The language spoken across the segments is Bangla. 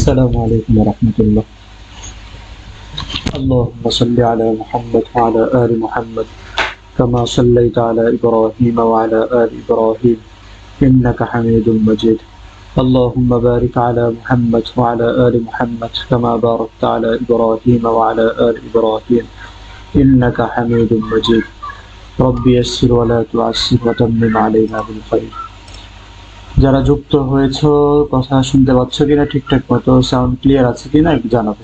السلام عليكم ورحمة الله. اللهم صل على محمد وعلى آل محمد كما صليت على إبراهيم وعلى آل إبراهيم إنك حميد مجيد. اللهم بارك على محمد وعلى آل محمد كما باركت على إبراهيم وعلى آل إبراهيم إنك حميد مجيد. ربي يسر ولا تعسر وتمم علينا بالخير. যারা যুক্ত হয়েছে কথা শুনতে পাচ্ছ কিনা, ঠিকঠাক মতো সাউন্ড ক্লিয়ার আছে কিনা একটু জানাবে।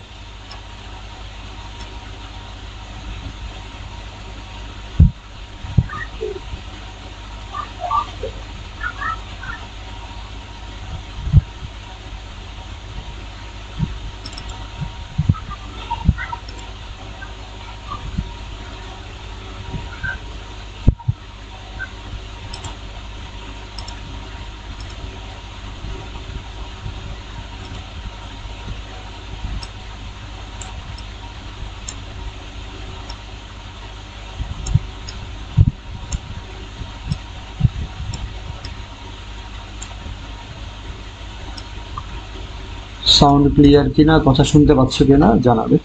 সাউন্ড ক্লিয়ার কিনা, কথা শুনতে পাচ্ছ কিনা জানাবে।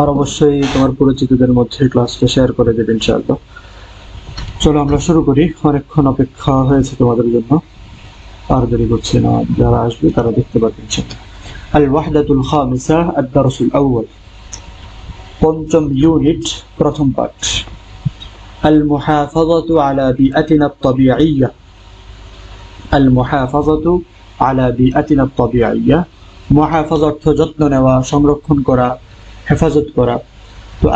আর অবশ্যই তোমার পরিচিতদের মধ্যে ক্লাসটা শেয়ার করে দেবে ইনশাআল্লাহ। চলো আমরা শুরু করি, অনেকক্ষণ অপেক্ষা হয়েছে তোমাদের জন্য, আর দেরি করছি না, যারা আসবে তারা দেখতে পাবে ইনশাআল্লাহ। আল ওয়াহদাতুল খামিসা আদ-দারসুল আউয়াল, পঞ্চম ইউনিট, প্রথম পাঠ। আল মুহাফাযাতু আলা বিআতিনা আত-তাবিঈয়্যা। আল মুহাফাযাতু আলা বিআতিনা আত-তাবিঈয়্যা, মুহাফাযা অর্থ যত্ন নেওয়া, সংরক্ষণ করা, হেফাজত করা। তো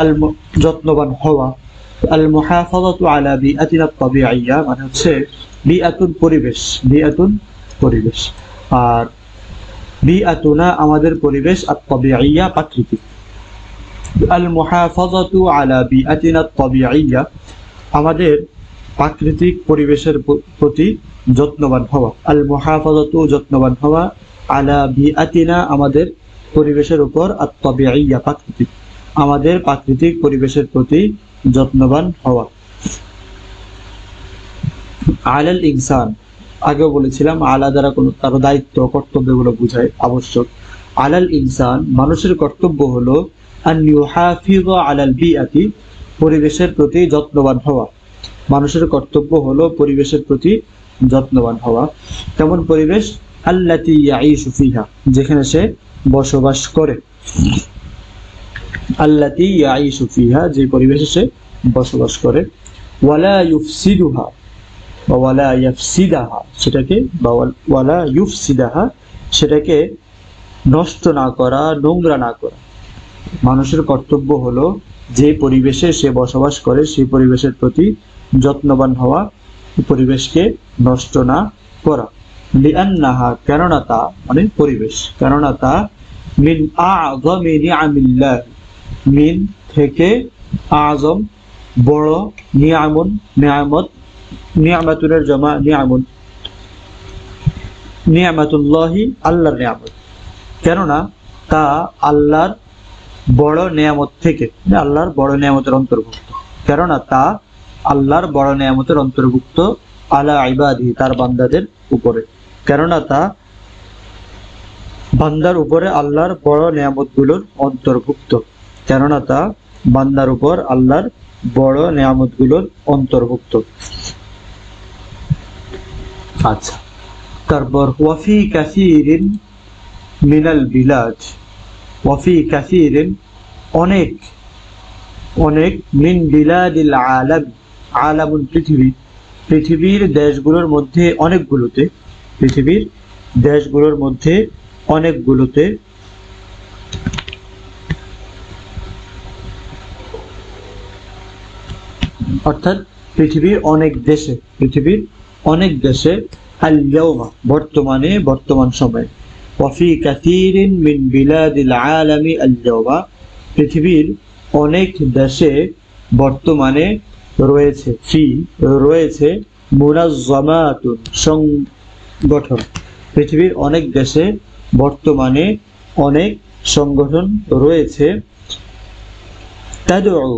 যত্নবান হওয়া। আল মুহাফাযাতু আলা বিআতিনা আত-তাবিঈয়্যা মানে হচ্ছে বিআতুন পরিবেশ, বিআতুন পরিবেশ, আর বিআতুনা আমাদের পরিবেশ, আত-তাবিঈয়্যা প্রাকৃতিক। আল মুহাফাযাতু আলা বিআতিনা আত-তাবিঈয়্যা আমাদের প্রাকৃতিক পরিবেশের প্রতি যত্নবান হওয়া। আল মুহাফাযাতু যত্নবান হওয়া, আলা বিআতিনা আমাদের পরিবেশের উপর, আত-তাবিঈয়্যা প্রাকৃতিক আমাদের প্রাকৃতিক পরিবেশের প্রতি যত্নবান হওয়া। আলাল ইনসান আগেও বলেছিলাম আলা দ্বারা কোনো তার দায়িত্ব কর্তব্যগুলো বোঝায় আবশ্যক। আলাল ইনসান মানুষের কর্তব্য হলো আন ইউহাফিজ আলাল বিআতি পরিবেশের প্রতি যত্নবান হওয়া। মানুষের কর্তব্য হলো পরিবেশের প্রতি যত্নবান হওয়া। কেমন পরিবেশ? আল্লাতী ইয়াঈশু ফিহা যেখানে সে বসবাস করে। আল্লাতী ইয়াঈশু ফিহা যে পরিবেশে সে বসবাস করে। ওয়ালা ইউফসিদুহা বা ওয়ালা ইয়াফসিদাহা সেটাকে বা ওয়ালা ইউফসিদাহা সেটাকে নষ্ট না করা, নোংরা না করা। মানুষের কর্তব্য হলো যে পরিবেশে সে বসবাস করে সেই পরিবেশের প্রতি যত্নবান হওয়া, পরিবেশকে নষ্ট না করা। লিআন্নাহা কেননা তা মানে পরিবেশ, কেননা তা মিন আযমি নিআমিল্লাহ মিন থেকে আযম বড়, নিয়ামুন নিয়ামত, নিয়ামাতুনের জমা নিয়ামুন, নিয়ামাতুল্লাহি আল্লাহর নিয়ামত, কেননা তা আল্লাহর বড় নিয়ামত থেকে, আল্লাহর বড় নিয়ামতের অন্তর্ভুক্ত, কেননা তা আল্লাহর বড় নিয়ামতের অন্তর্ভুক্ত। আলা ইবাদিহি তার বান্দাদের উপরে, কেননা তা বান্দার উপরে আল্লাহর বড় নিয়ামতগুলোর অন্তর্ভুক্ত, কেননা তা বান্দার উপর আল্লাহর বড় নিয়ামতগুলোর অন্তর্ভুক্ত। আচ্ছা, তারপর ওয়াফি কাসীরিন মিনাল বিলাদ, ওয়াফি কাসীরিন অনেক অনেক, মিন বিলাদিল আলাম আলামুন পৃথিবী, পৃথিবীর দেশগুলোর মধ্যে অনেকগুলোতে, পৃথিবীর দেশগুলোর মধ্যে অনেকগুলোতে অর্থাৎ পৃথিবীর অনেক দেশে, পৃথিবীর অনেক দেশে আল ইয়াউমা বর্তমানে, বর্তমান সময়ে, ওয়াফি কাসীরিন মিন বিলাদিল আলামি আল ইয়াউমা পৃথিবীর অনেক দেশে বর্তমানে রয়েছে, ফি রয়েছে, মুনাজ্জামাতুন সংগঠন, পৃথিবীর অনেক দেশে বর্তমানে অনেক সংগঠন রয়েছে। তাদউ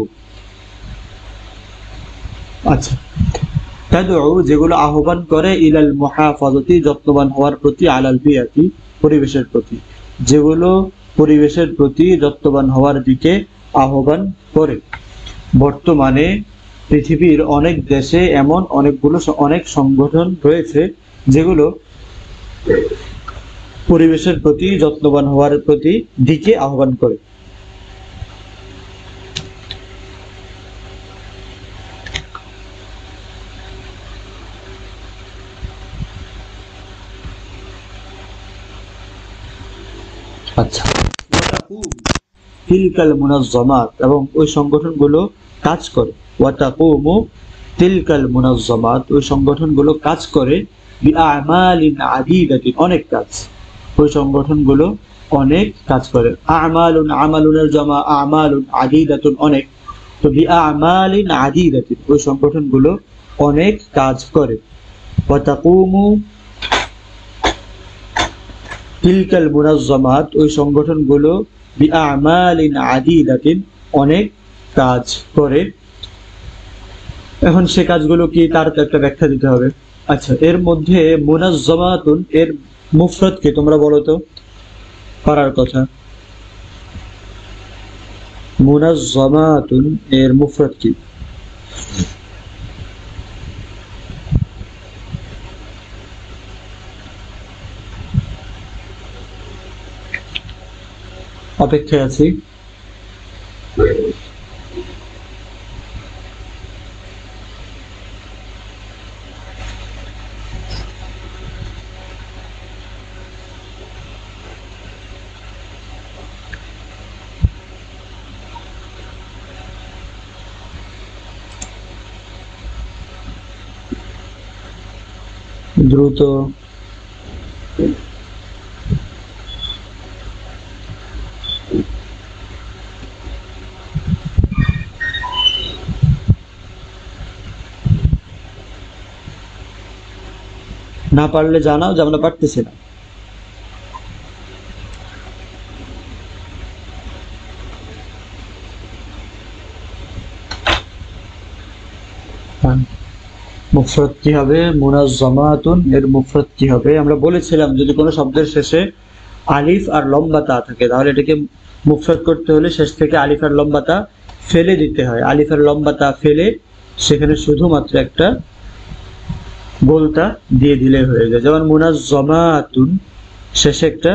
আচ্ছা, তাদউ যেগুলো আহ্বান করে ইলাল মুহাফাজাতি যত্নবান হওয়ার প্রতি, আলাল বিয়াতি পরিবেশের প্রতি, যেগুলো পরিবেশের প্রতি যত্নবান হওয়ার দিকে আহ্বান করে। বর্তমানে পৃথিবীর অনেক দেশে এমন অনেক সংগঠন রয়েছে যেগুলো পরিবেশের প্রতি যত্নবান হওয়ার প্রতি দিকে আহ্বান করে। আচ্ছা, তিলকাল মুনাজ্জামাত এবং ওই সংগঠনগুলো কাজ করে, ওয়াতাকুমু তিলকাল মুনাজ্জামাত ওই সংগঠনগুলো কাজ করে, বিআমালিন আদিদাতিন অনেক কাজ, ওই সংগঠনগুলো অনেক কাজ করে। আমালুন আমালুনের জমা আমালুন, আদিদাতুন অনেক, তো বিআমালিন আদিদাতিন ওই সংগঠনগুলো অনেক কাজ করে। ওয়াতাকুমু তিলকাল মুনাজ্জামাত ওই সংগঠনগুলো বিআমালিন আদিদাতিন অনেক কাজ করে। এখন সে কাজগুলো কি তার তো একটা ব্যাখ্যা দিতে হবে। আচ্ছা, এর মধ্যে মুনাজ্জামাতুন এর মুফরদ কি তোমরা বলো তো, পারার কথা। মুনাজ্জামাতুন এর মুফরদ কি? অপেক্ষায় আছি। দ্রুত না পারলে জানাও যে আমরা পারতেছি না। মুফরদ কি হবে? মুনাজ্জামাতুন এর মুফরদ কি হবে? আমরা বলেছিলাম যদি কোনো শব্দের শেষে আলিফ আর লম্বা তা থাকে তাহলে এটাকে মুফরদ করতে হলে শেষ থেকে আলিফ আর লম্বা তা ফেলে দিতে হয়। আলিফ আর লম্বা তা ফেলে সেখানে শুধুমাত্র একটা গোলতা দিয়ে দিলে হয়ে যায়। যেমন মুনাজ্জামাতুন শেষে একটা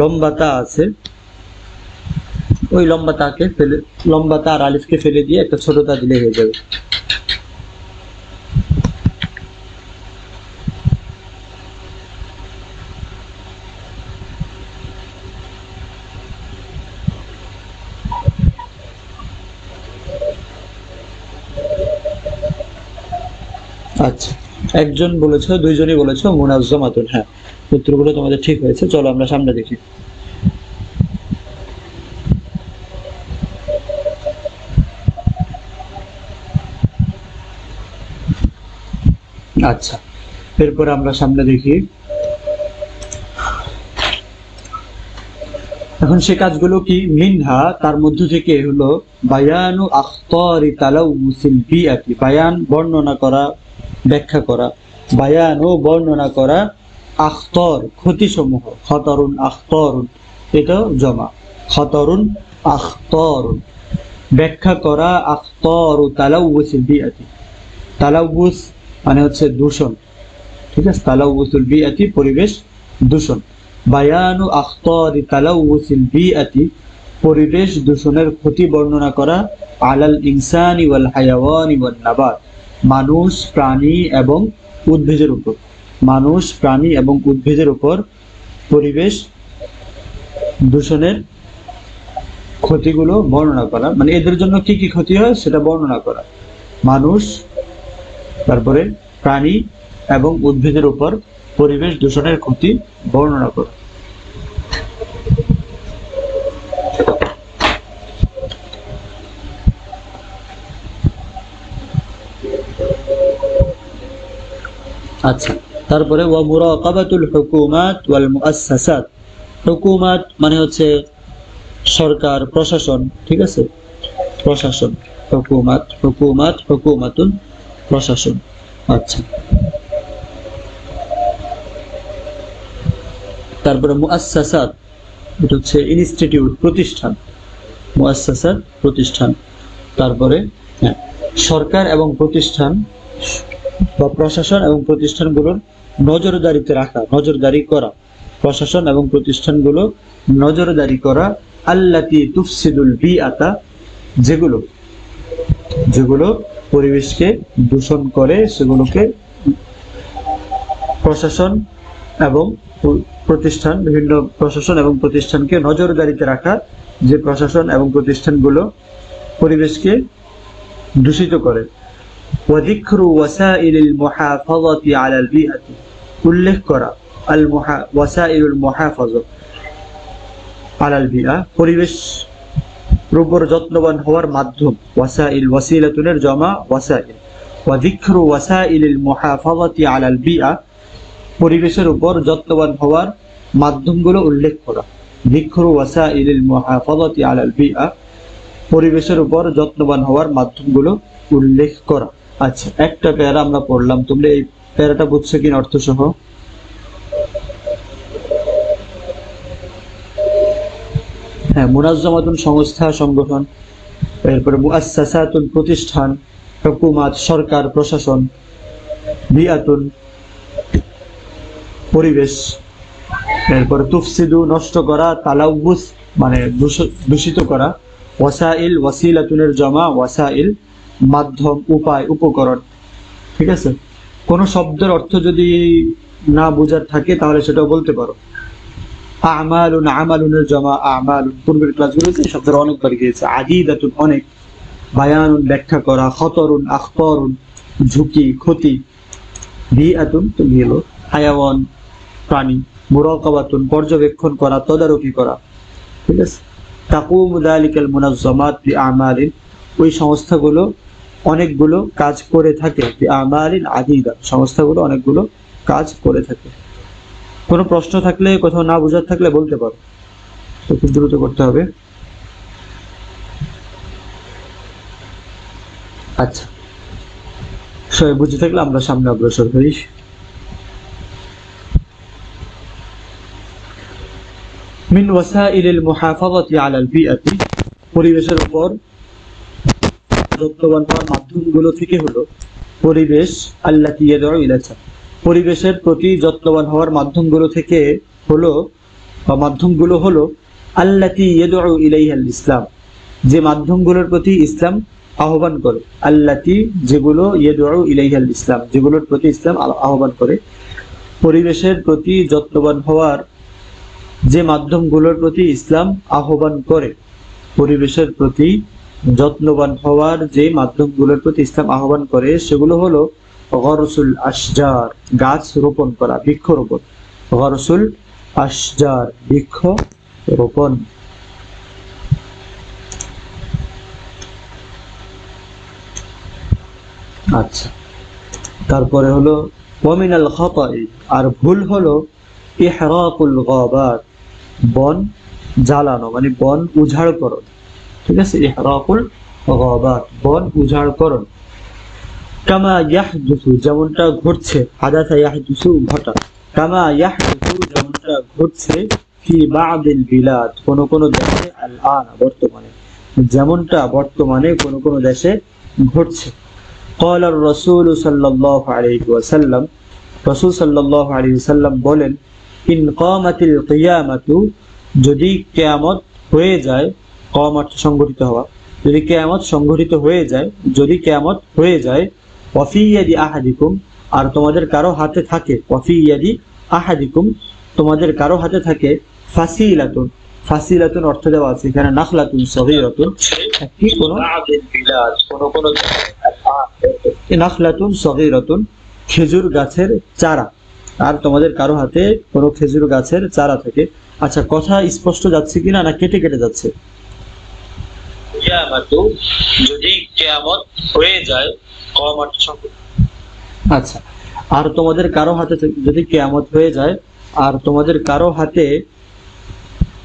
লম্বা তা আছে, ওই লম্বা তাকে ফেলে, লম্বা তা আর আলিফকে ফেলে দিয়ে একটা ছোট তা দিলে হয়ে যাবে। আচ্ছা, একজন বলেছো, দুইজনই বলেছো মুনাজ্জামাতুন। হ্যাঁ, উত্তরগুলো তোমাদের ঠিক হয়েছে। চলো আমরা সামনে দেখি। আচ্ছা, এরপরে আমরা সামনে দেখি। এখন সে কাজগুলো কি? মিনহা তার মধ্য থেকে হলো বায়ানু আখতারি তালাউসিল বিআতি, বায়ান বর্ণনা করা, ব্যাখ্যা করা, বায়ানু বর্ণনা করা, আখতর ক্ষতিসমূহ, খতরুন আখতরুন এটাও জমা, খতরুন আখতরুন ব্যাখ্যা করা, আখতরু তালাউসিল বিআতি, তালাউস মানে হচ্ছে দূষণ, ঠিক আছে, তালাউসুল বিআতি পরিবেশ দূষণ, বায়ানু আখতারি তালাউসিল বিআতি পরিবেশ দূষণের ক্ষতি বর্ণনা করা, আলাল ইনসানি ওয়াল হায়াওয়ানি ওয়ান নাবাত মানুষ প্রাণী এবং উদ্ভিদের উপর, মানুষ প্রাণী এবং উদ্ভিদের উপর পরিবেশ দূষণের ক্ষতিগুলো বর্ণনা করা, মানে এদের জন্য কি কি ক্ষতি হয় সেটা বর্ণনা করা, মানুষ তারপরে প্রাণী এবং উদ্ভিদের উপর পরিবেশ দূষণের ক্ষতি বর্ণনা করা। আচ্ছা, তারপরে ওয়া মুরাকাবাতুল হুকুমাত ওয়াল মুআসসাসাত, হুকুমাত মানে হচ্ছে সরকার, প্রশাসন, ঠিক আছে, প্রশাসন, হুকুমাত, হুকুমাত, হুকুমাতুন প্রশাসন। আচ্ছা, তারপরে মুআসসাসাত এটা হচ্ছে ইনস্টিটিউট, প্রতিষ্ঠান, মুআসসাসাত প্রতিষ্ঠান। তারপরে হ্যাঁ, সরকার এবং প্রতিষ্ঠান বা প্রশাসন এবং প্রতিষ্ঠানগুলোর নজরদারিতে রাখা, নজরদারি করা, প্রশাসন এবং প্রতিষ্ঠানগুলো নজরদারি করা, আল্লাতি তুফসিদুল বিআতা যেগুলো, যেগুলো পরিবেশকে দূষণ করে সেগুলোকে প্রশাসন এবং প্রতিষ্ঠান, বিভিন্ন প্রশাসন এবং প্রতিষ্ঠানকে নজরদারিতে রাখা, যে প্রশাসন এবং প্রতিষ্ঠানগুলো পরিবেশকে দূষিত করে। ওয়াযিকরু ওয়াসাইলিল মুহাফাযাতি আলাল বিআতি উল্লেখ করা, আল ওয়াসাইলুল মুহাফাযা আলাল বিআ পরিবেশ উপর যত্নবান হওয়ার মাধ্যম, ওয়াসাইল ওয়াসিলাতুনের জমা ওয়াসাইল, ওয়াযিকরু ওয়াসাইলিল মুহাফাযাতি আলাল বিআ পরিবেশের উপর যত্নবান হওয়ার মাধ্যমগুলো উল্লেখ করা, যিকরু ওয়াসাইলিল মুহাফাযাতি আলাল বিআ পরিবেশের উপর যত্নবান হওয়ার মাধ্যমগুলো উল্লেখ করা। আচ্ছা, একটা প্যারা আমরা পড়লাম, তোমরা এই প্যারাটা বুঝছো কিনা অর্থ সহ? হ্যাঁ, মুনাজ্জামাতুন সংস্থা, সংগঠন, এরপরে মুআসসাসাতুন প্রতিষ্ঠান, হুকুমাত সরকার, প্রশাসন, বিআতুন পরিবেশ, এরপরে তুফসিদু নষ্ট করা, তালাউস মানে দূষিত করা, ওয়াসাইল ওয়াসিলাতুনের জমা ওয়াসাইল মাধ্যম, উপায়, উপকরণ, ঠিক আছে। কোন শব্দের অর্থ যদি না বোঝার থাকে তাহলে সেটাও বলতে পারো। আমালুন, আমালুনের জমা আমালুন, পূর্বের ক্লাসগুলোতে এই শব্দটা অনেকবার গিয়েছে। আদিদাতুন অনেক, বায়ানুন ব্যাখ্যা করা, খতরুন আখতরুন ঝুঁকি, ক্ষতি, বিআতুন তো গেল হায়াওয়ান প্রাণী, মুরাকাবাতুন পর্যবেক্ষণ করা, তদারকি করা, ঠিক আছে। তাকুমু যালিকাল মুনাজ্জামাত বিআমালিন ওই সংস্থাগুলো অনেকগুলো কাজ করে থাকে, বিআমালিন আদিদা সংস্থাগুলো অনেকগুলো কাজ করে থাকে। কোনো প্রশ্ন থাকলে, কোথাও না বোঝার থাকলে বলতে পারো, তো খুব দ্রুত করতে হবে। আচ্ছা, সবাই বুঝে থাকলে আমরা সামনে অগ্রসর হই। মিন ওয়াসাইলিল মুহাফাযাতি আলাল বিআতি, পরিবেশের উপর যত্নবান হওয়ার মাধ্যমগুলো থেকে হলো পরিবেশ, আল্লাতী ইয়াদউ ইলাইহা, পরিবেশের প্রতি যত্নবান হওয়ার মাধ্যমগুলো থেকে হলো বা মাধ্যমগুলো হলো আল্লাতী ইয়াদউ ইলাইহাল ইসলাম, যে মাধ্যমগুলোর প্রতি ইসলাম আহ্বান করে। আল্লাতী, যেগুলো, ইয়াদউ ইলাইহাল ইসলাম, যেগুলোর প্রতি ইসলাম আহ্বান করে। পরিবেশের প্রতি যত্নবান হওয়ার যে মাধ্যমগুলোর প্রতি ইসলাম আহ্বান করে, পরিবেশের প্রতি যত্নবান হওয়ার যে মাধ্যমগুলোর প্রতি ইসলাম আহ্বান করে সেগুলো হলো গরসুল আশজার, গাছ রোপণ করা, বৃক্ষ রোপণ। গরসুল আশজার, বৃক্ষ রোপণ। আচ্ছা, তারপরে হলো ওয়ামিনাল খাতাই, আর ভুল হলো ইহরাকুল গাবাত, বন জ্বালানো, মানে বন উজাড়করণ। ঠিক আছে, ইহরাকুল গাবাত, বন উজাড়করণ। কামা ইয়াহদুসু, যেমনটা ঘটছে, হাদাসা ইয়াহদুসু, ঘটা, কামা ইয়াহদুসু, যেমনটা ঘটছে, ফি বা'দিল বিলাদ, কোন কোন দেশে, আল-আন, বর্তমানে, যেমনটা বর্তমানে কোন কোন দেশে ঘটছে। قال الرسول صلى الله عليه وسلم, রাসূল সাল্লাল্লাহু আলাইহি ওয়াসাল্লাম বলেন, ইন কামাতিল কিয়ামাতু, যদি কিয়ামত হয়ে যায়, কিয়ামত সংঘটিত হওয়া, যদি কিয়ামত সংঘটিত হয়ে যায়, যদি কিয়ামত হয়ে যায়, ওয়া ফি ইয়াদি আহাদিকুম, আর তোমাদের কারো হাতে থাকে, ওয়া ফি ইয়াদি আহাদিকুম, তোমাদের কারো হাতে থাকে, ফাসিলাতুন, ফাসিলাতুন অর্থ দেওয়া আছে এখানে নাখলাতুন সগীরাতুন, একটি কোন বিলাদ, কোন নাখলাতুন সগীরাতুন, খেজুর গাছের চারা, আর তোমাদের কারো হাতে কোনো খেজুর গাছের চারা থাকে। আচ্ছা, কথা স্পষ্ট যাচ্ছে কিনা না কেটে কেটে যাচ্ছে? যদি কিয়ামত হয়ে যায়, আচ্ছা, আর তোমাদের কারো হাতে, যদি কিয়ামত হয়ে যায় আর তোমাদের কারো হাতে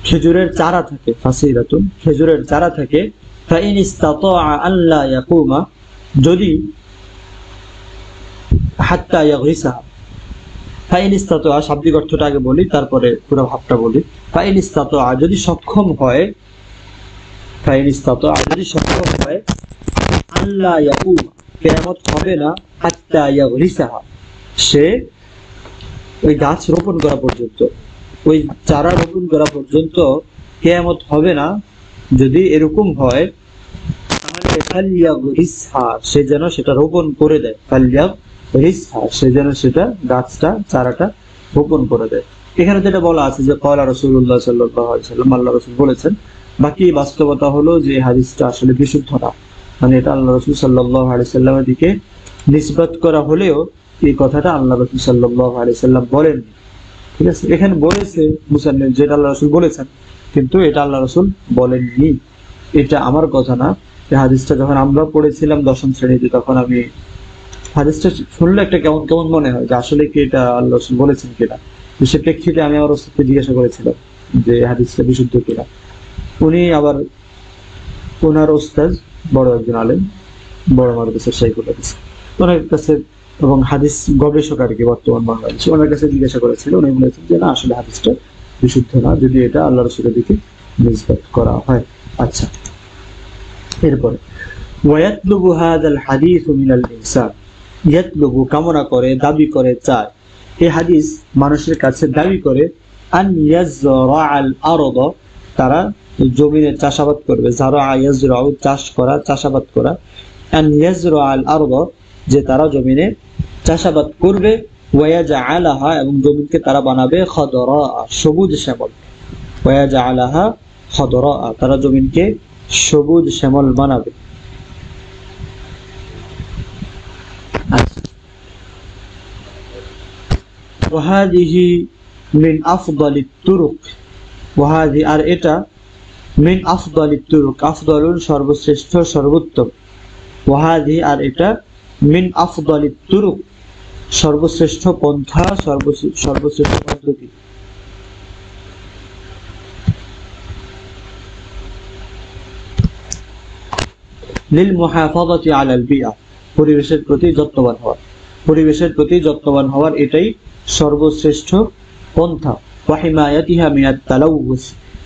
খেজুরের চারা থাকে, ফাসিলাতুন, খেজুরের চারা থাকে, ফাইন ইসতাতাআ আল্লা ইয়াকুমা, যদি হাত্তা ইয়াগরিসাহা, ফাইন ইসতাতাআ, শাব্দিক অর্থটা আগে বলি তারপরে পুরো ভাবটা বলি। ফাইন ইসতাতাআ, যদি সক্ষম হয়, ফাইন ইসতাতাআ, যদি সক্ষম হয়, আল্লা ইয়াকুমা, কিয়ামত হবে না, হাত্তা ইয়াগরিসাহা, সে ওই গাছ রোপণ করা পর্যন্ত, ওই চারা রোপণ করা পর্যন্ত কিয়ামত হবে না, যদি এরকম হয়, তাহলে ফালইয়াগরিসহা, সে যেন সেটা রোপণ করে দেয়, ফালইয়াগরিসহা, সে যেন সেটা গাছটা, চারাটা রোপণ করে দেয়। এখানে যেটা বলা আছে যে ক্বালা রাসূলুল্লাহ সাল্লাল্লাহু আলাইহি ওয়াসাল্লাম, আল্লাহ রাসূল বলেছেন, বাকি বাস্তবতা হলো যে হাদিসটা আসলে বিশুদ্ধ না, মানে এটা আল্লাহ রাসূল সাল্লাল্লাহু আলাইহি ওয়াসাল্লামের দিকে নিসবত করা হলেও এই কথাটা আল্লাহ রাসূল সাল্লাল্লাহু আলাইহি ওয়াসাল্লাম বলেননি। ঠিক আছে, এখানে বলেছে মুসান্নিফ যেটা আল্লাহ রাসূল বলেছেন, কিন্তু এটা আল্লাহ রাসূল বলেননি। এটা আমার কথা না, এই হাদিসটা যখন আমরা পড়েছিলাম 10ম শ্রেণীতে, তখন আমি হাদিসটা শুনলে একটা কেমন কেমন মনে হয় যে আসলে কি এটা আল্লাহ রাসূল বলেছেন কিনা। সে প্রেক্ষিতে আমি আমার ওস্তাদকে জিজ্ঞাসা করেছিলাম যে হাদিসটা বিশুদ্ধ কিনা। উনি আবার, ওনার ওস্তাদ বড় একজন আলেম, বড় মাদ্রাসার শাইখুল হাদিস, ওনার কাছে, এবং হাদিস গবেষক আর কি বর্তমান বাংলাদেশে, ওনার কাছে জিজ্ঞাসা করেছিল। উনি বলেছেন যে না, আসলে হাদিসটা বিশুদ্ধ না, যদি এটা আল্লাহ রাসূলের দিকে নিসবত করা হয়। আচ্ছা, এরপরে ওয়ায়াতলুবু হাযাল হাদিস মিনাল ইনসান, ইয়াতলুবু, কামনা করে, দাবি করে, চায়, এই হাদিস মানুষের কাছে দাবি করে, আন ইয়াজরাআল আরদ, তারা জমিনে চাষাবাদ করবে, যারা ইয়াজরাউ, চাষ করা, চাষাবাদ করা, আন ইয়াজরাআল আরদ, যে তারা জমিনে চাষাবাদ করবে, ওয়ায়াজআলাহা, এবং জমিনকে তারা বানাবে খাদরা, সবুজ শ্যামল, ওয়ায়াজআলাহা খাদরা, তারা জমিনকে সবুজ শ্যামল বানাবে। ওয়াহাদিহি মিন আফদালিত তুরুক, ওয়াহাদি, আর এটা, মিন আফদালিত তুরুক, আফদালুল, সর্বশ্রেষ্ঠ, সর্বোত্তম, ওয়াহাদি, আর এটা, মিন আফদালিত তুরুক, সর্বশ্রেষ্ঠ পন্থা, সর্বশ্রেষ্ঠ পদ্ধতি। লিল মুহাফাযাতি আলাল বিআ, পরিবেশের প্রতি যত্নবান হওয়া। পরিবেশের প্রতি যত্নবান হওয়ার এটাই সর্বশ্রেষ্ঠ পন্থা। ওয়াহিমায়াতিহা মিনাত তালাউস,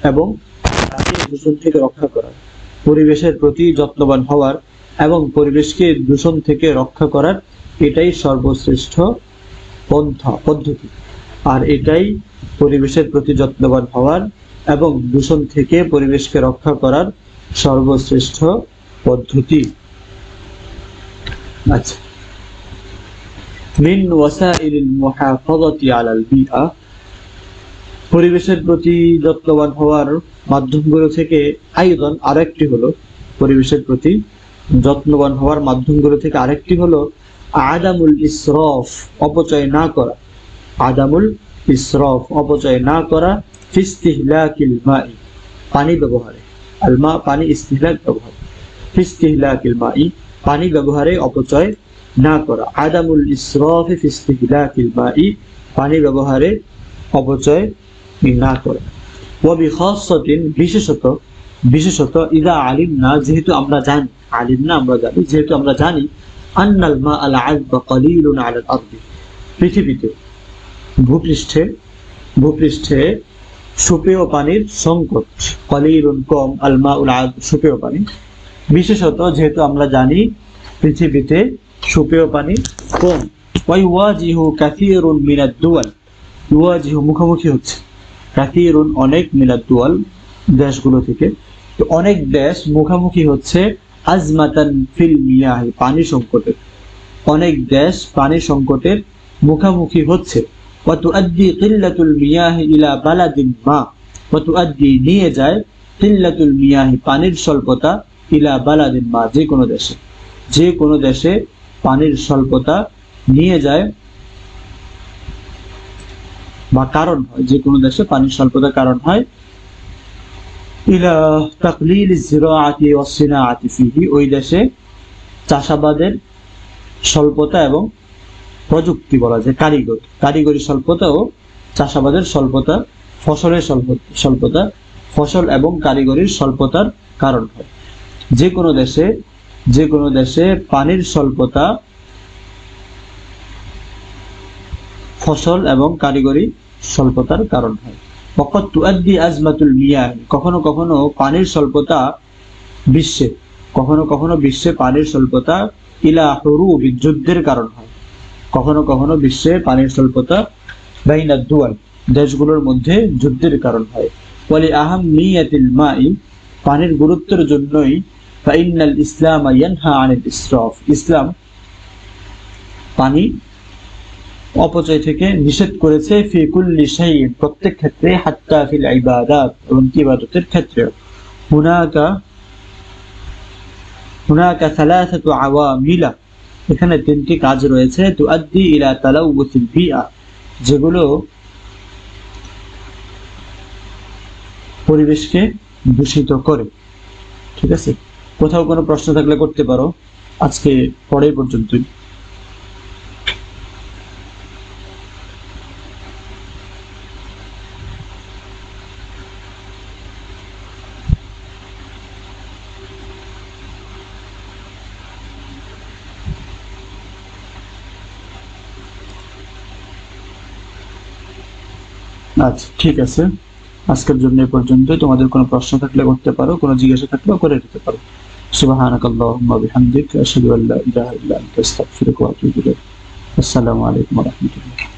এবং তাকে দূষণ থেকে রক্ষা করা। পরিবেশের প্রতি যত্নবান হওয়ার এবং পরিবেশকে দূষণ থেকে রক্ষা করার এটাই সর্বশ্রেষ্ঠ পদ্ধতি। আর এটাই পরিবেশের প্রতি যত্নবান হওয়ার এবং দূষণ থেকে পরিবেশকে রক্ষা করার সর্বশ্রেষ্ঠ পদ্ধতি। আচ্ছা, মিন ওয়াসাইলিল মুহাফাযাতি আলাল বিআ, পরিবেশের প্রতি যত্নবান হওয়ার মাধ্যমগুলো থেকে আইদান আরেকটি হলো, পরিবেশের প্রতি যত্নবান হওয়ার মাধ্যমগুলো থেকে আরেকটি হলো আদামুল ইসরাফ, অপচয় না করা। আদামুল ইসরাফ, অপচয় না করা। ফিস্তিহলাকিল মাই, পানি ব্যবহারে। আল মা, পানি, ইস্তিহলাক ব্যবহার। ফিস্তিহলাকিল মাই, পানি ব্যবহারে অপচয় না করা। আদামুল ইসরাফ ফিস্তিহলাকিল মাই, পানি ব্যবহারে অপচয় না করা। ওয়া বিখাসাতিন, বিশেষত ইযা আলিমনা, যেহেতু আমরা জানি, আলিমনা আমরা জানি, যেহেতু আমরা জানি, আন্নাল মা আল আযবা কালিলুন আলাল আরদি, পৃথিবীতে ভূপৃষ্ঠে সুপেয় পানির সংকট। কালিলুন কম, আল মাউল আযব সুপেয় পানি। বিশেষত যেহেতু আমরা জানি পৃথিবীতে সুপেয় পানি কম। ওয়া ইউওয়াজিহু কাসীরুন মিনাদ দুওয়াল, ইউওয়াজিহু মুখোমুখি হচ্ছে, কাসীরুন অনেক, মিনাদ দুওয়াল দেশগুলো থেকে, তো অনেক দেশ মুখোমুখি হচ্ছে আজমাতান ফিল মিয়াহ, পানি সংকটের। অনেক দেশ পানি সংকটের মুখোমুখি হচ্ছে। ওয়া তুআদ্দি কিল্লাতুল মিয়াহ ইলা বালাদিন মা, ওয়া তুআদ্দি নিয়ে যায়, কিল্লাতুল মিয়াহ পানির স্বল্পতা, ইলা বালাদিন মা যে কোনো দেশে, যে কোনো দেশে পানির স্বল্পতা নিয়ে যায় বা কারণ হয়, যে কোনো দেশে পানির স্বল্পতার কারণ হয় ইলা তাকলিল যিরাআতি ওয়াস সিনাআতি ফিহি, ওই দেশে চাষাবাদের স্বল্পতা এবং প্রযুক্তি বলা যায় কারিগরি স্বল্পতা ও চাষাবাদের স্বল্পতা, ফসলের স্বল্পতা, ফসল এবং কারিগরির স্বল্পতার কারণ হয়। যে কোনো দেশে পানির স্বল্পতা, ফসল এবং কারিগরি স্বল্পতার কারণ হয়। ওয়াকাদ তুআদ্দি আজমাতুল মিয়াহ, কখনো কখনো পানির স্বল্পতা বিশ্বে, কখনো কখনো বিশ্বে পানির স্বল্পতা ইলা হুরুবি, যুদ্ধের কারণ হয়। কখনো কখনো বিশ্বে পানির স্বল্পতা বাইনাদ দুওয়াল, দেশগুলোর মধ্যে যুদ্ধের কারণ হয়। ওয়ালি আহাম্মিয়াতিল মাই, পানির গুরুত্বের জন্যই ফাইনাল ইসলাম ইয়ানহা আনিল ইসরাফ, ইসলাম পানি অপচয় থেকে নিষেধ করেছে। ফি কুল্লি শাইইন, প্রত্যেক ক্ষেত্রে, হাত্তা ফিল ইবাদাত, এবং ইবাদতের ক্ষেত্রে। হুনাকা সালাসাতু আওয়ামিলা, এখানে তিনটি কাজ রয়েছে। তুআদ্দি ইলা তালাউসিল বিআ, যেগুলো পরিবেশকে দূষিত করে। ঠিক আছে, কোথাও কোনো প্রশ্ন থাকলে করতে পারো। আজকে পরে পর্যন্তই। আচ্ছা, ঠিক আছে, আজকের জন্য এই পর্যন্ত। তোমাদের কোনো প্রশ্ন থাকলে করতে পারো, কোনো জিজ্ঞাসা থাকলেও করে দিতে পারো। সুবহানাকাল্লাহুম্মা বিহামদিক, আশহাদু আল্লা ইলাহা ইল্লা আনতা, আস্তাগফিরুকা ওয়া আতুবু ইলাইক। আসসালামু আলাইকুম ওয়া রাহমাতুল্লাহ।